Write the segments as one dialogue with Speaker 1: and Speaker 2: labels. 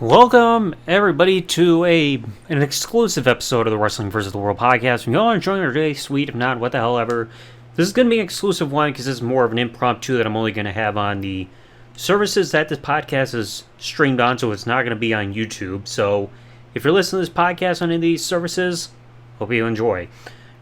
Speaker 1: Welcome, everybody, to an exclusive episode of the Wrestling vs. the World podcast. If you all are enjoying our day, sweet. If not, what the hell ever. This is going to be an exclusive one because this is more of an impromptu that I'm only going to have on the services that this podcast is streamed on, so it's not going to be on YouTube. So if you're listening to this podcast on any of these services, hope you enjoy.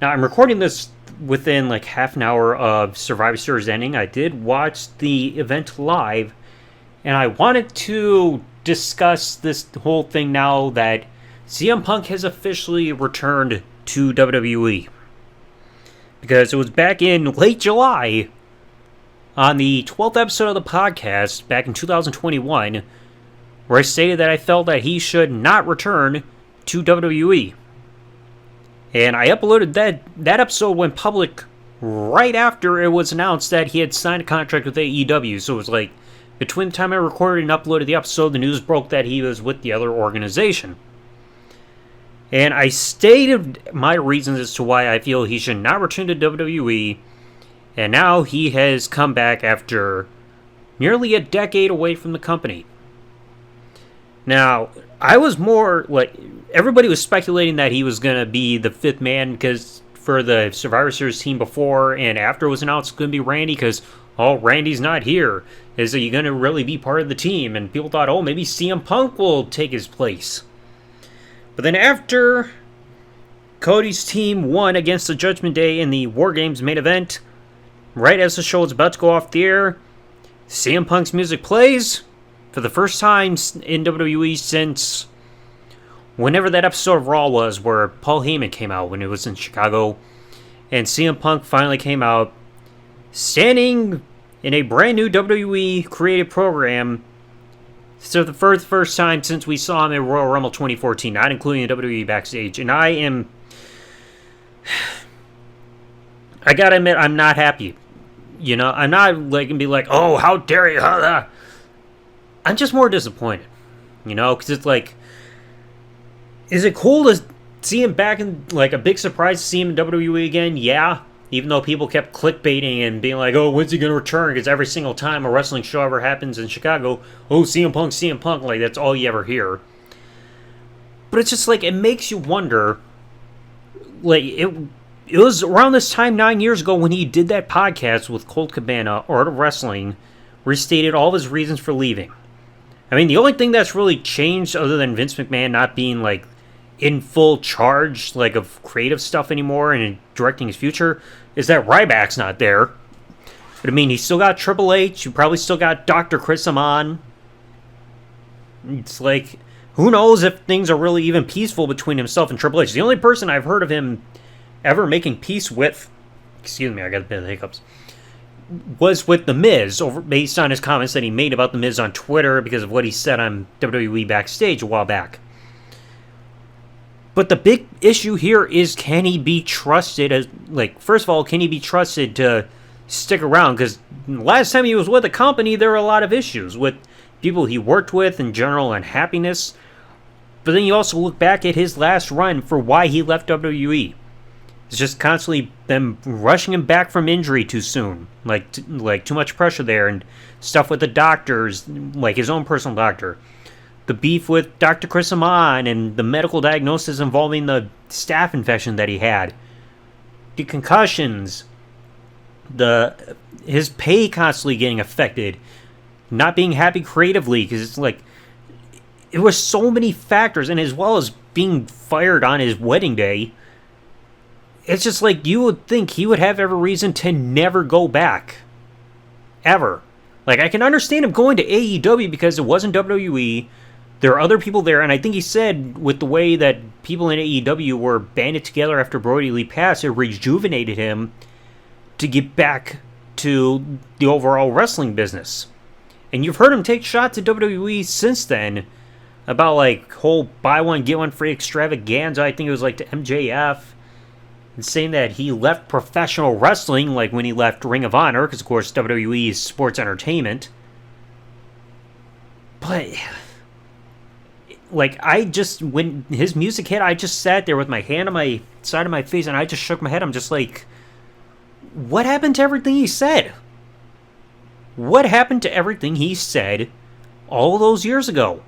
Speaker 1: Now, I'm recording this within like half an hour of Survivor Series ending. I did watch the event live, and I wanted to discuss this whole thing now that CM Punk has officially returned to WWE. Because it was back in late July, on the 12th episode of the podcast, back in 2021, where I stated that I felt that he should not return to WWE. And I uploaded that episode went public right after it was announced that he had signed a contract with AEW, so it was like, between the time I recorded and uploaded the episode, the news broke that he was with the other organization. And I stated my reasons as to why I feel he should not return to WWE. And now he has come back after nearly a decade away from the company. Now, I was more like, everybody was speculating that he was going to be the fifth man because for the Survivor Series team before and after it was announced it's going to be Randy because, oh, Randy's not here. Is he going to really be part of the team? And people thought, oh, maybe CM Punk will take his place. But then after Cody's team won against the Judgment Day in the War Games main event, right as the show was about to go off the air, CM Punk's music plays for the first time in WWE since whenever that episode of Raw was where Paul Heyman came out when it was in Chicago. And CM Punk finally came out standing in a brand new WWE created program. So the first time since we saw him at Royal Rumble 2014, not including the WWE backstage. And I gotta admit, I'm not happy. You know, I'm not like gonna be like, oh, how dare you? I'm just more disappointed. You know, because it's like, is it cool to see him back in, like, a big surprise to see him in WWE again? Yeah. Even though people kept clickbaiting and being like, oh, when's he going to return? Because every single time a wrestling show ever happens in Chicago, oh, CM Punk, like, that's all you ever hear. But it's just like, it makes you wonder, like, it was around this time 9 years ago when he did that podcast with Colt Cabana, Art of Wrestling, where he stated all of his reasons for leaving. I mean, the only thing that's really changed other than Vince McMahon not being, like, in full charge, like, of creative stuff anymore and directing his future, is that Ryback's not there. But I mean, he's still got Triple H. You probably still got Dr. Chris Amon. It's like, who knows if things are really even peaceful between himself and Triple H. The only person I've heard of him ever making peace with, excuse me, I got a bit of hiccups, was with The Miz, based on his comments that he made about The Miz on Twitter because of what he said on WWE Backstage a while back. But the big issue here is, can he be trusted as, like, first of all, can he be trusted to stick around? Because last time he was with a company, there were a lot of issues with people he worked with and general unhappiness. But then you also look back at his last run for why he left WWE. It's just constantly them rushing him back from injury too soon. Like too much pressure there and stuff with the doctors, like his own personal doctor. The beef with Dr. Chris Amon and the medical diagnosis involving the staph infection that he had. The concussions. His pay constantly getting affected. Not being happy creatively because it's like, it was so many factors, and as well as being fired on his wedding day. It's just like, you would think he would have every reason to never go back. Ever. Like, I can understand him going to AEW because it wasn't WWE. There are other people there, and I think he said with the way that people in AEW were banded together after Brody Lee passed, it rejuvenated him to get back to the overall wrestling business. And you've heard him take shots at WWE since then about, like, whole buy one, get one free extravaganza. I think it was, like, to MJF. And saying that he left professional wrestling, like when he left Ring of Honor, because, of course, WWE is sports entertainment. But, like, when his music hit, I just sat there with my hand on my side of my face, and I just shook my head. I'm just like, what happened to everything he said? What happened to everything he said all those years ago?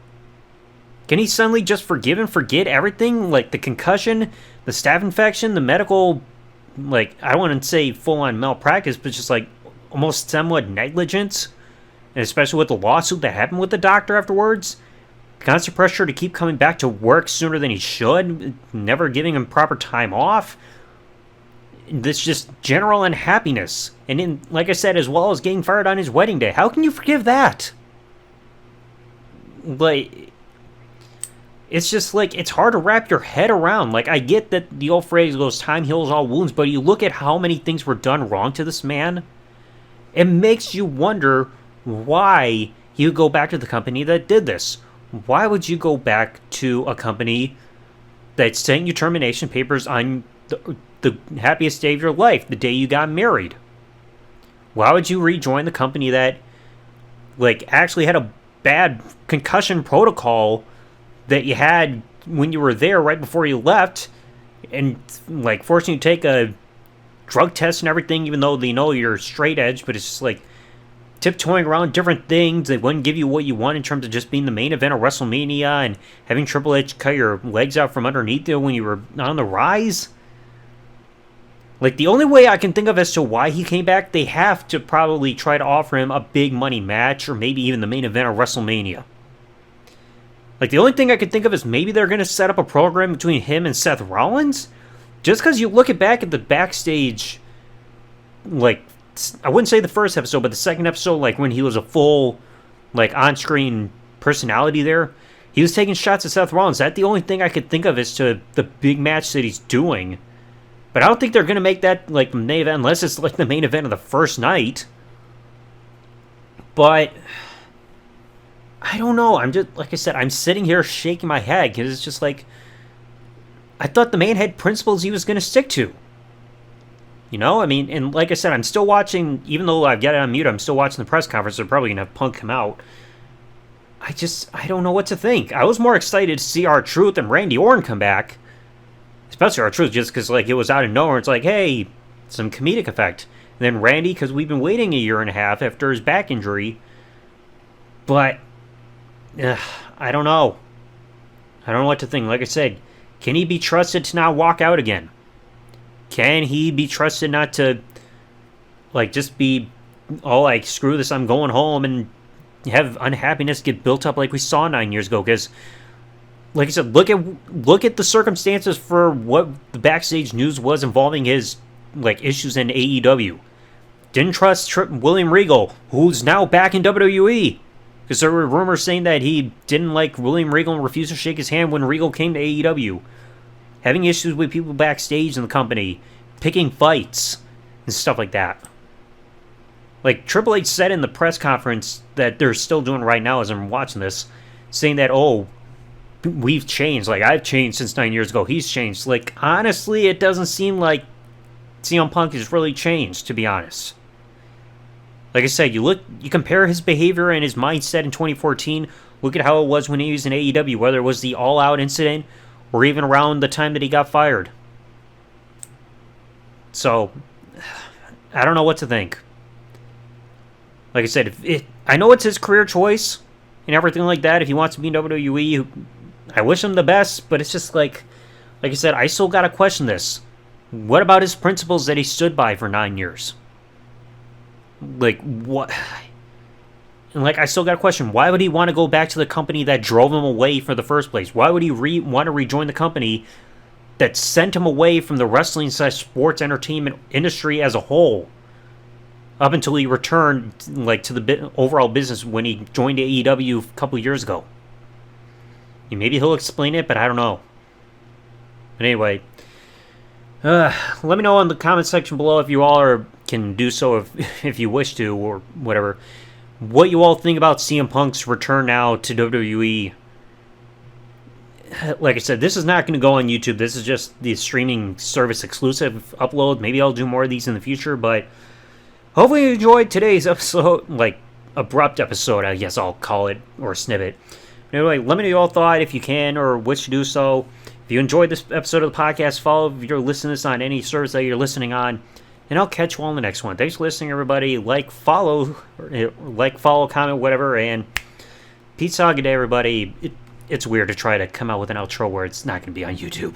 Speaker 1: Can he suddenly just forgive and forget everything? Like the concussion, the staph infection, the medical, like, I wouldn't say full-on malpractice, but just like almost somewhat negligence. And especially with the lawsuit that happened with the doctor afterwards. Constant pressure to keep coming back to work sooner than he should. Never giving him proper time off. This just general unhappiness. And then, like I said, as well as getting fired on his wedding day. How can you forgive that? Like, it's just like, it's hard to wrap your head around. Like, I get that the old phrase goes, time heals all wounds, but you look at how many things were done wrong to this man, it makes you wonder why you go back to the company that did this. Why would you go back to a company that sent you termination papers on the happiest day of your life, the day you got married? Why would you rejoin the company that, like, actually had a bad concussion protocol that you had when you were there right before you left, and, like, forcing you to take a drug test and everything, even though they know you're straight edge, but it's just, like, tiptoeing around different things. They wouldn't give you what you want in terms of just being the main event of WrestleMania and having Triple H cut your legs out from underneath you when you were on the rise. Like, the only way I can think of as to why he came back, they have to probably try to offer him a big money match or maybe even the main event of WrestleMania. Like, the only thing I could think of is maybe they're going to set up a program between him and Seth Rollins. Just because you look back at the backstage, like, I wouldn't say the first episode, but the second episode, like when he was a full, like, on-screen personality there, he was taking shots at Seth Rollins. That's the only thing I could think of as to the big match that he's doing. But I don't think they're going to make that, like, the main event, unless it's, like, the main event of the first night. But I don't know. I'm just, like I said, I'm sitting here shaking my head because it's just like, I thought the man had principles he was going to stick to. You know, I mean, and like I said, I'm still watching, even though I've got it on mute, I'm still watching the press conference. They're probably going to have Punk come out. I don't know what to think. I was more excited to see R-Truth and Randy Orton come back. Especially R-Truth, just because, like, it was out of nowhere. It's like, hey, some comedic effect. And then Randy, because we've been waiting a year and a half after his back injury. But, I don't know. I don't know what to think. Like I said, can he be trusted to not walk out again? Can he be trusted not to, like, just be, oh, like, screw this, I'm going home, and have unhappiness get built up like we saw 9 years ago? Because, like I said, look at the circumstances for what the backstage news was involving his, like, issues in AEW. Didn't trust William Regal, who's now back in WWE. Because there were rumors saying that he didn't like William Regal and refused to shake his hand when Regal came to AEW. Having issues with people backstage in the company, picking fights, and stuff like that. Like, Triple H said in the press conference that they're still doing right now as I'm watching this, saying that, oh, we've changed. Like, I've changed since 9 years ago. He's changed. Like, honestly, it doesn't seem like CM Punk has really changed, to be honest. Like I said, you compare his behavior and his mindset in 2014, look at how it was when he was in AEW, whether it was the All Out incident or even around the time that he got fired. So, I don't know what to think. Like I said, I know it's his career choice and everything like that. If he wants to be in WWE, I wish him the best, but it's just like I said, I still gotta question this. What about his principles that he stood by for 9 years? Like, what? And, like, I still got a question. Why would he want to go back to the company that drove him away for the first place? Why would he want to rejoin the company that sent him away from the wrestling/sports entertainment industry as a whole? Up until he returned, like, to the overall business when he joined AEW a couple years ago. Maybe he'll explain it, but I don't know. But anyway, let me know in the comment section below if you all can do so if you wish to, or whatever, what you all think about CM Punk's return now to WWE. Like I said, this is not going to go on YouTube. This is just the streaming service exclusive upload. Maybe I'll do more of these in the future, but hopefully you enjoyed today's episode, like, abrupt episode, I guess I'll call it, or snippet. Anyway, let me know what you all thought, if you can, or wish to do so. If you enjoyed this episode of the podcast, follow if you're listening to this on any service that you're listening on, and I'll catch you all in the next one. Thanks for listening, everybody. Follow, comment, whatever, and peace out. Good day, everybody. it's weird to try to come out with an outro where it's not going to be on YouTube.